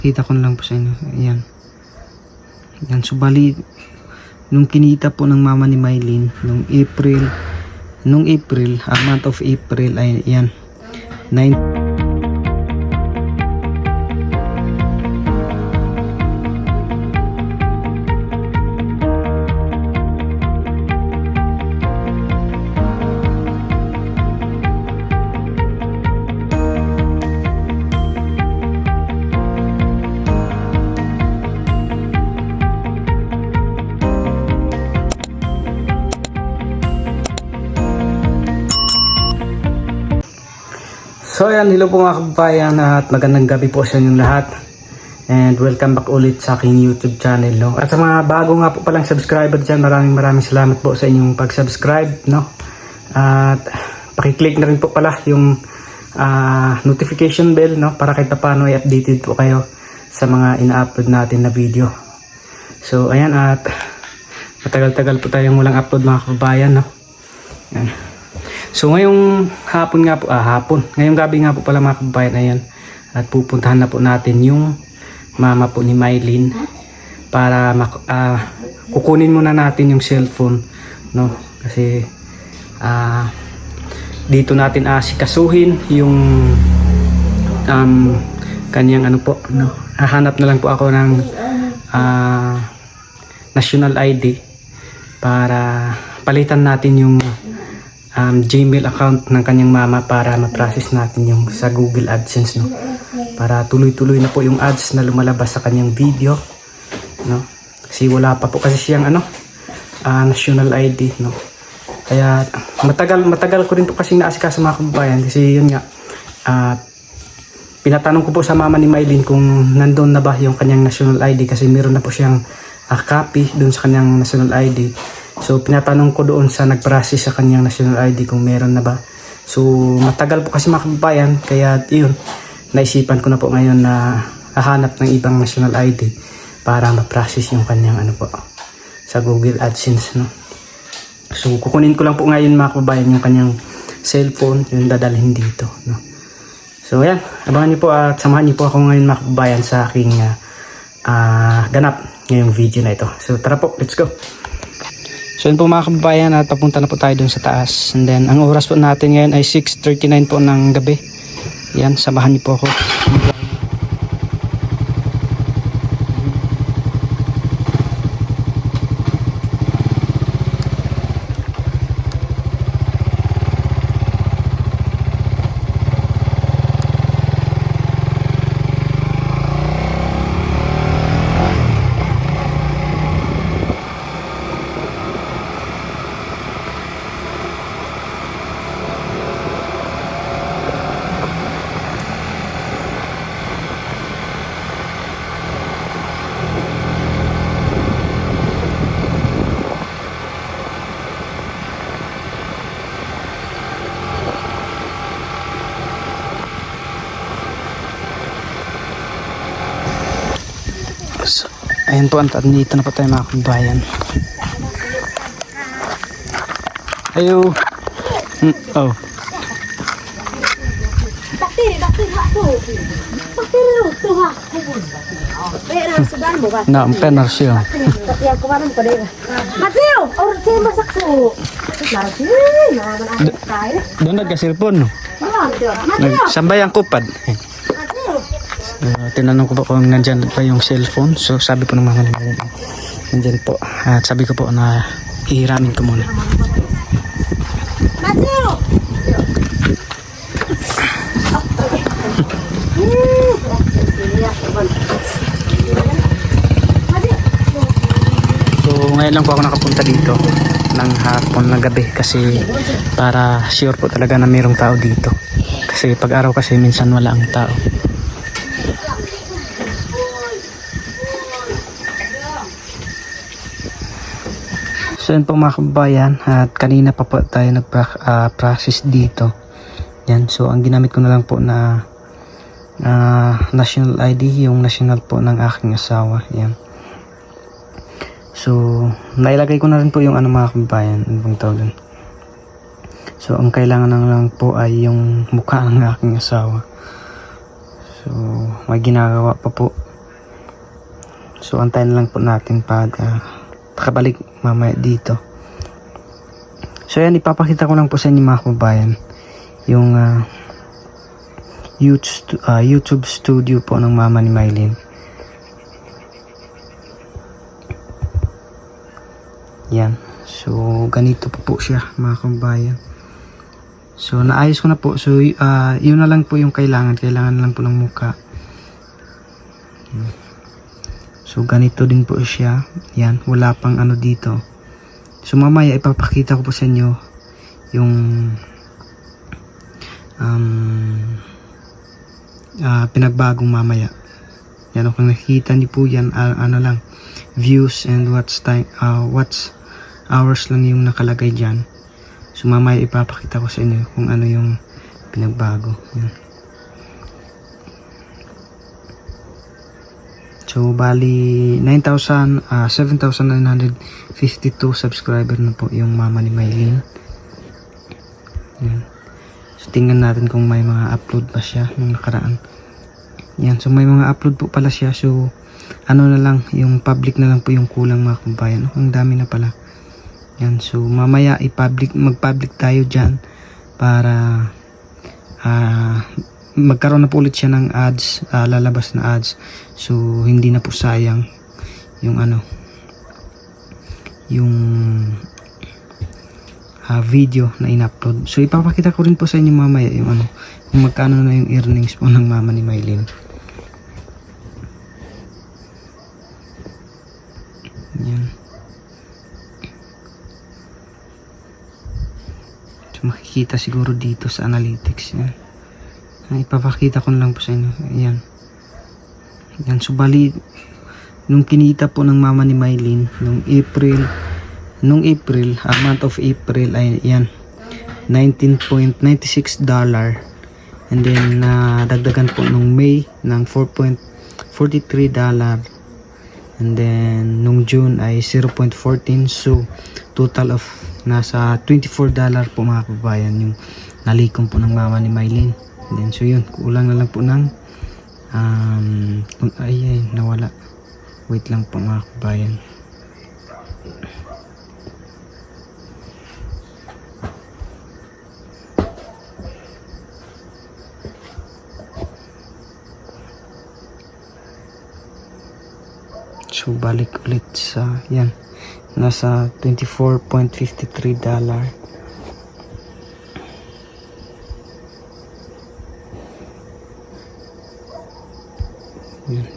Kita ko na lang po sa inyo. Ayan. Ayan. So bali, nung kinita po ng mama ni Mylene, nung April, month of April, ay ayan, 9. So ayan, hello po mga kababayan at magandang gabi po sa inyong lahat. And welcome back ulit sa aking YouTube channel, no? At sa mga bago nga po palang subscriber dyan, maraming salamat po sa inyong pag-subscribe, no? At pakiclick na rin po pala yung notification bell, no? Para kahit paano ay updated po kayo sa mga ina-upload natin na video. So ayan, at matagal-tagal po tayong walang upload mga kababayan, no? Ayan. So ngayong hapon nga po, ngayong gabi nga po pala mga kababayan, ayan, at pupuntahan na po natin yung mama po ni Mylene para kukunin muna natin yung cellphone, no? Kasi dito natin asikasuhin yung kanyang ano po, no? Hahanap na lang po ako ng national ID para palitan natin yung Gmail account ng kanyang mama para ma-process natin yung sa Google AdSense, no? Para tuloy-tuloy na po yung ads na lumalabas sa kanyang video, no? Kasi wala pa po kasi siyang national ID, no? Kaya matagal ko rin po kasi naasikaso mga kababayan, kasi yun nga, pinatanong ko po sa mama ni Mylene kung nandoon na ba yung kanyang national ID, kasi meron na po siyang copy doon sa kanyang national ID. So pinatanong ko doon sa nag-process sa kanyang national ID kung meron na ba. So matagal po kasi mga kababayan, kaya yun, naisipan ko na po ngayon na hahanap ng ibang national ID para ma-process yung kanyang ano po sa Google AdSense, no? So kukunin ko lang po ngayon mga kababayan yung kanyang cellphone, yung dadalhin dito, no? So ayan, abangan niyo po at samahan niyo po ako ngayon mga kababayan sa aking ganap ngayong video na ito. So tara po, let's go. So yun po mga kababayan, at papunta na po tayo dun sa taas. And then ang oras po natin ngayon ay 6:39 po ng gabi. Yan, samahan niyo po ako. So, ayan po, dito na po tayo mga kababayan. Ayo. Oh. Na, penar siya. Doon nagka-cellphone, no? Nagsambay ang kupad. Tinanong ko po kung nandyan pa yung cellphone. So sabi po ng mga nandyan po. At sabi ko po na ihiramin ko muna. So ngayon lang po ako nakapunta dito ng hapon na gabi, kasi para sure po talaga na mayroong tao dito. Kasi pag araw kasi minsan wala ang tao. So yun po mga kababayan, at kanina pa po tayo nag-process dito. Yan, so ang ginamit ko na lang po na national ID, yung national po ng aking asawa. Yan. So nailagay ko na rin po yung mga kababayan, anong tawag dun. So ang kailangan na lang po ay yung mukha ng aking asawa. So may ginagawa pa po So antayin lang po natin pag nakabalik mamaya dito. So yan, ipapakita ko lang po sa inyo mga kababayan yung YouTube studio po ng mama ni Mylene. Yan. So ganito po siya mga kababayan. So naayos ko na po. So yun na lang po yung kailangan lang po ng muka. So ganito din po siya. Yan, wala pang ano dito. So mamaya ipapakita ko po sa inyo yung pinagbagong mamaya. Yan, kung nakikita niyo po yan, ano lang, views and watch hours lang yung nakalagay dyan. So mamaya ipapakita ko sa inyo kung ano yung pinagbago. Yan. So bali 7,952 subscriber na po yung mama ni Mylene. Yan. So tingnan natin kung may mga upload pa siya nung nakaraan. Yan, so may mga upload po pala siya. So ano na lang, yung public na lang po yung kulang mga kababayan. Ang dami na pala. Yan, so mamaya mag-public tayo dyan para magkaroon na po ulit siya ng ads, lalabas na ads. So hindi na po sayang yung video na in-upload. So ipapakita ko rin po sa inyo mamaya yung kung magkano na yung earnings po ng mama ni Mylene. Yan. So makikita siguro dito sa analytics yan. Ipapakita ko na lang po sa inyo. Ayan. Yan. So bali nung kinita po ng mama ni Mylene nung April, month of April ay yan, $19.96, and then dagdagan po nung May ng $4.43, and then nung June ay 0.14. So total of nasa $24 po mga kababayan yung nalikom po ng mama ni Mylene. And then so yun, kulang na lang po ng ay nawala. Wait lang po mga kababayan. So balik ulit sa yan, nasa $24.53.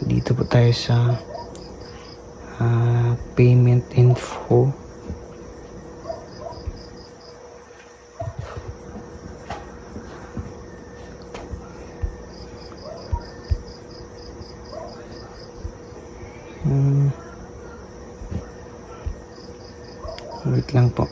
Dito po tayo sa payment info. Wait lang po.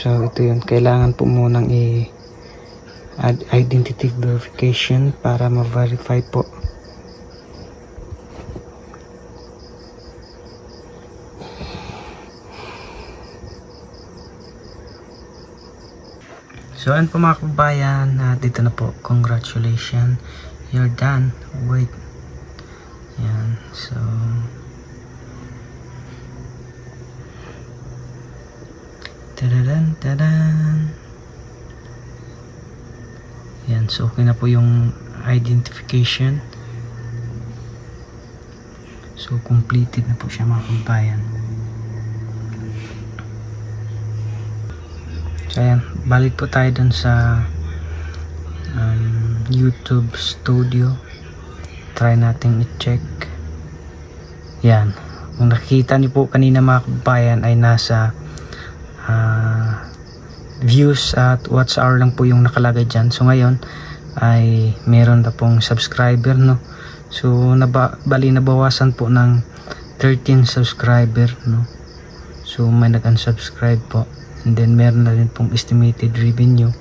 So ito yun, kailangan po munang i-add identity verification para ma-verify po. So ano po mga kababayan, dito na po, congratulations, you're done. Wait, yan, so tadadan. Yan, so okay na po yung identification. So completed na po siya mga kababayan. So ayan, balik po tayo dun sa YouTube studio. Try natin i-check. Yan, kung nakikita niyo po kanina mga kababayan ay nasa views at watch hour lang po yung nakalagay dyan. So ngayon ay meron na pong subscriber, no. So bali nabawasan po ng 13 subscriber, no. So may nag-unsubscribe po, and then meron na rin pong estimated revenue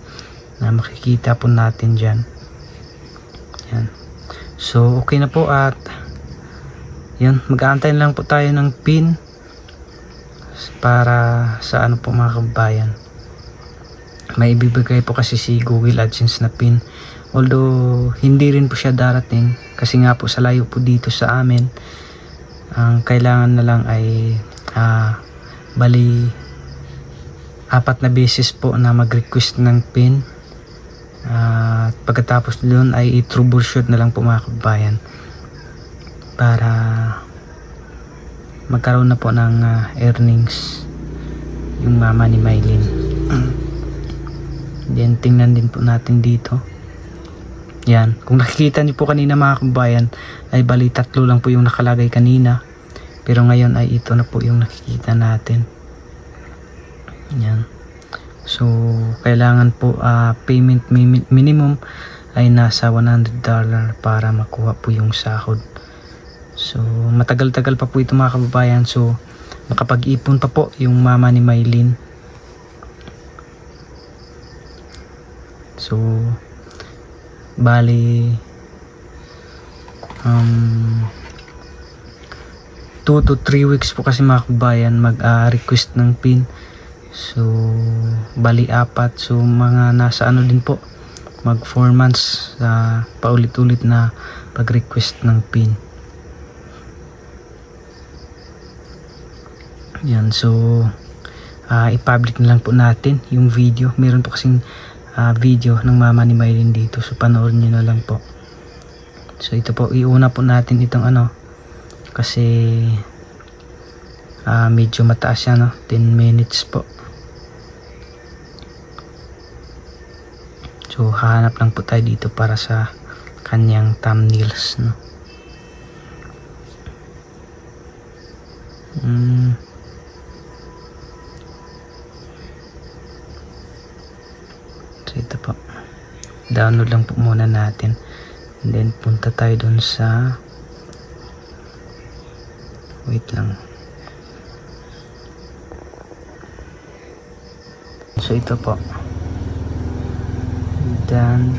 na makikita po natin dyan. Yan. So okay na po, at Yun, mag-aantay lang po tayo ng pin para sa ano po mga kababayan. May ibibigay po kasi si Google AdSense na pin. Although hindi rin po siya darating kasi nga po sa layo po dito sa amin. Ang kailangan na lang ay bali 4 na beses po na mag-request ng pin. At pagkatapos doon ay i-troubleshoot na lang po mga kababayan para magkaroon na po ng earnings yung mama ni Mylene. Then tingnan din po natin dito. Yan, kung nakikita niyo po kanina mga kababayan ay bali 3 lang po yung nakalagay kanina, pero ngayon ay ito na po yung nakikita natin. Yan. So kailangan po payment minimum ay nasa $100 para makuha po yung sahod. So matagal-tagal pa po ito mga kababayan. So makapag-ipon pa po yung mama ni Mylene. So bali 2 to 3 weeks po kasi mga kababayan mag-request ng pin. So bali 4, so mga nasa ano din po, mag 4 months paulit-ulit na pag-request ng pin. Yan, so i-public na lang po natin yung video. Meron po kasing video ng mama ni Mylene dito, so panoorin nyo na lang po. So ito po, iuna po natin itong ano kasi medyo mataas yan, 10 minutes po. So hahanap lang po tayo dito para sa kanyang thumbnails, no. So ito po, download lang po muna natin, and then punta tayo dun sa, wait lang. So ito po, then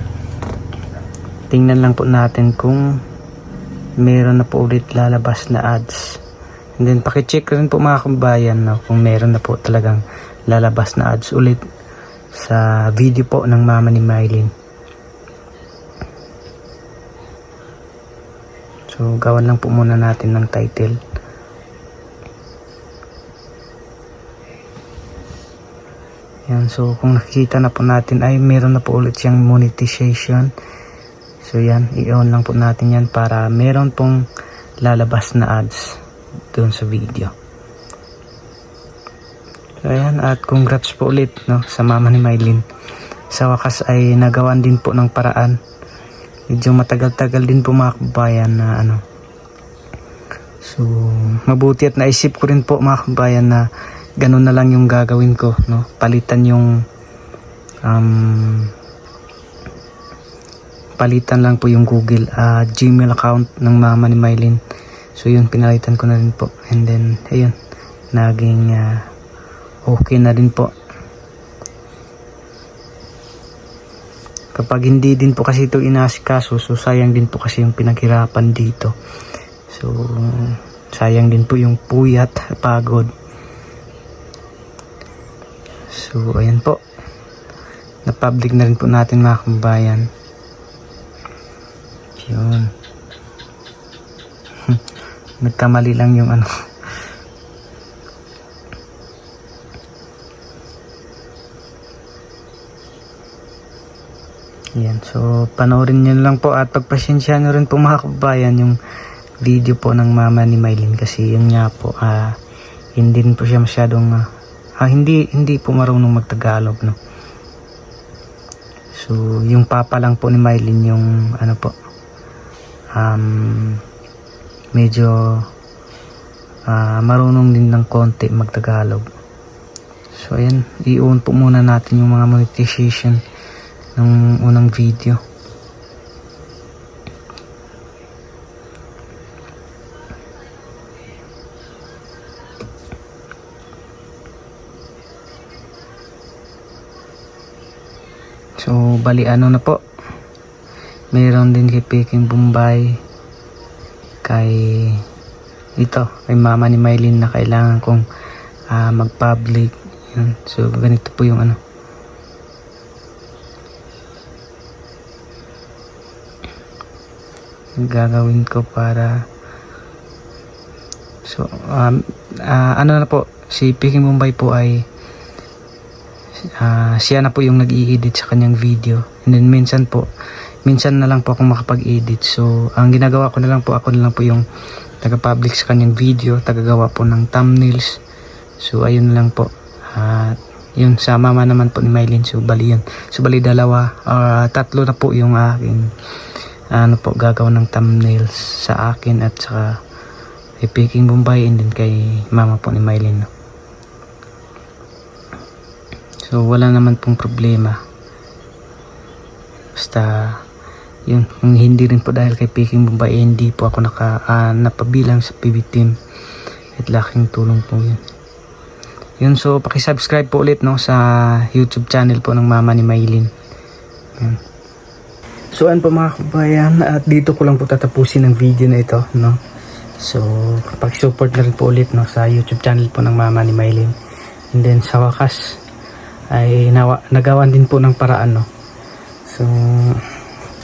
tingnan lang po natin kung meron na po ulit lalabas na ads, and then pakicheck rin po mga kabayan, no, kung meron na po talagang lalabas na ads ulit sa video po ng mama ni Mylene. So gawan lang po muna natin ng title. Yan, so kung nakikita na po natin ay meron na po ulit siyang monetization. So yan, i-on lang po natin yan para meron pong lalabas na ads doon sa video. So ayan, at congrats po ulit, no, sa mama ni Mylene. Sa wakas ay nagawan din po ng paraan. Medyo matagal-tagal din po mga kabayan na ano. So mabuti at naisip ko rin po mga kabayan na ganun na lang yung gagawin ko, no. Palitan yung palitan lang po yung Google Gmail account ng mama ni Mylene. So yun, pinalitan ko na rin po, and then ayun, naging okay na rin po. Kapag hindi din po kasi ito inasikaso, so sayang din po kasi yung pinaghirapan dito. So sayang din po yung puyat, pagod. So ayan po, na-public na rin po natin mga kabayan. Yun. Nagkamali lang yung ano. Yan, so panoorin nyo lang po at pagpasensya nyo rin po mga kabayan yung video po ng mama ni Mylene, kasi yun nga po hindi po siya masyadong hindi po marunong magtagalog, no. So yung papa lang po ni Mylene yung ano po, medyo marunong din ng konti magtagalog. So ayan, i-on po muna natin yung mga monetization ng unang video. So bali ano na po, mayroon din kay Peking Bombay, kay dito kay mama ni Mylene na kailangan kong mag-public. Yun. So ganito po yung ano. Gagawin ko para so ano na po, si Peking Bombay po ay siya na po yung nag-i-edit sa kanyang video, and then minsan na lang po akong makapag-edit. So ang ginagawa ko na lang po, ako na lang po yung taga-public sa kanyang video, tagagawa po ng thumbnails. So ayun lang po. Yun sa mama naman po ni Mylene, so bali yun, so bali dalawa tatlo na po yung aking ano po gagawa ng thumbnails sa akin at saka kay Peking Bombay, and then kay mama po ni Mylene. So wala naman pong problema, basta yun, kung hindi rin po dahil kay Peking Bombay, hindi po ako napabilang sa PB team, at laking tulong po yun. So paki-subscribe po ulit no sa YouTube channel po ng mama ni Mylene. Yun. So ano po mga kabayan, at dito ko lang po tatapusin ang video na ito, no. So paki-support na rin po ulit no sa YouTube channel po ng mama ni Mylene. And then sa wakas ay nagawan din po ng paraan, no. So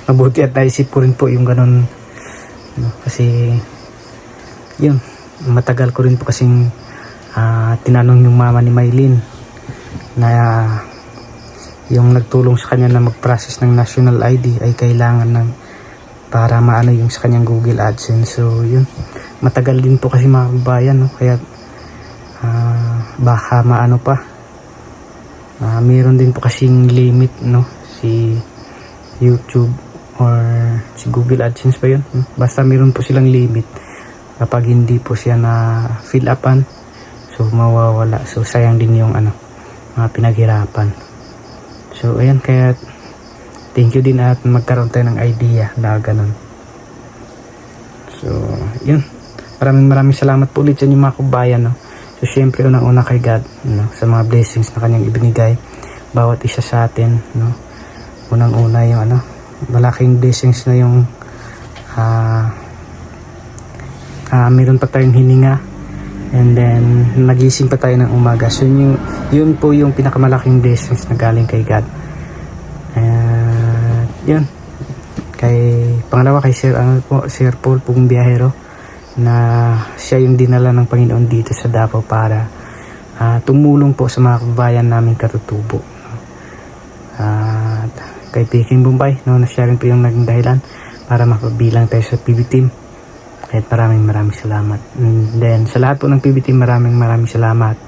mabuti at naisip ko rin po yung ganun, no? Kasi yun, matagal ko rin po kasing tinanong yung mama ni Mylene na yung nagtulong sa kanya na mag-process ng national ID ay kailangan ng para maano yung sa kanyang Google AdSense. So yun, matagal din po kasi mga kabayan, no? Kaya baka maano pa, meron din po kasing limit, no, si YouTube or si Google AdSense pa yun, no? Basta meron po silang limit kapag hindi po siya na fill upan, so mawawala. So sayang din yung ano, mga pinaghirapan. So ayan, kaya thank you din at magkaroon tayo ng idea na ganun. So yun, maraming salamat po ulit sa inyo mga kabayan, no? So syempre unang-una kay God, no, sa mga blessings na kanyang ibinigay bawat isa sa atin, no. Unang-una yung ano, malaking blessings na yung meron pa tayong hininga, and then nagising pa tayo ng umaga. So yun po yung pinakamalaking blessings na galing kay God. Yun, kay pangalawa kay Sir Paul pong biyahero, na siya yung dinala ng Panginoon dito sa Davao para tumulong po sa mga kababayan naming katutubo. At kay Peking Bombay, no, na siya rin po yung naging dahilan para mapabilang tayo sa PB team. At maraming salamat. And then sa lahat po ng PB team, maraming salamat.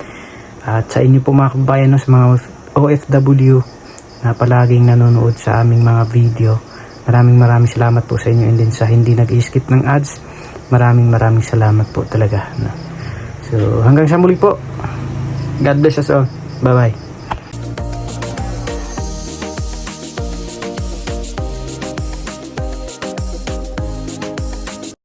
At sa inyo po mga kababayan, no, sa mga OFW na palaging nanonood sa aming mga video, maraming salamat po sa inyo. And then sa hindi nag-skip ng ads, maraming salamat po talaga, no? So hanggang sa muli po, God bless us all. Bye bye.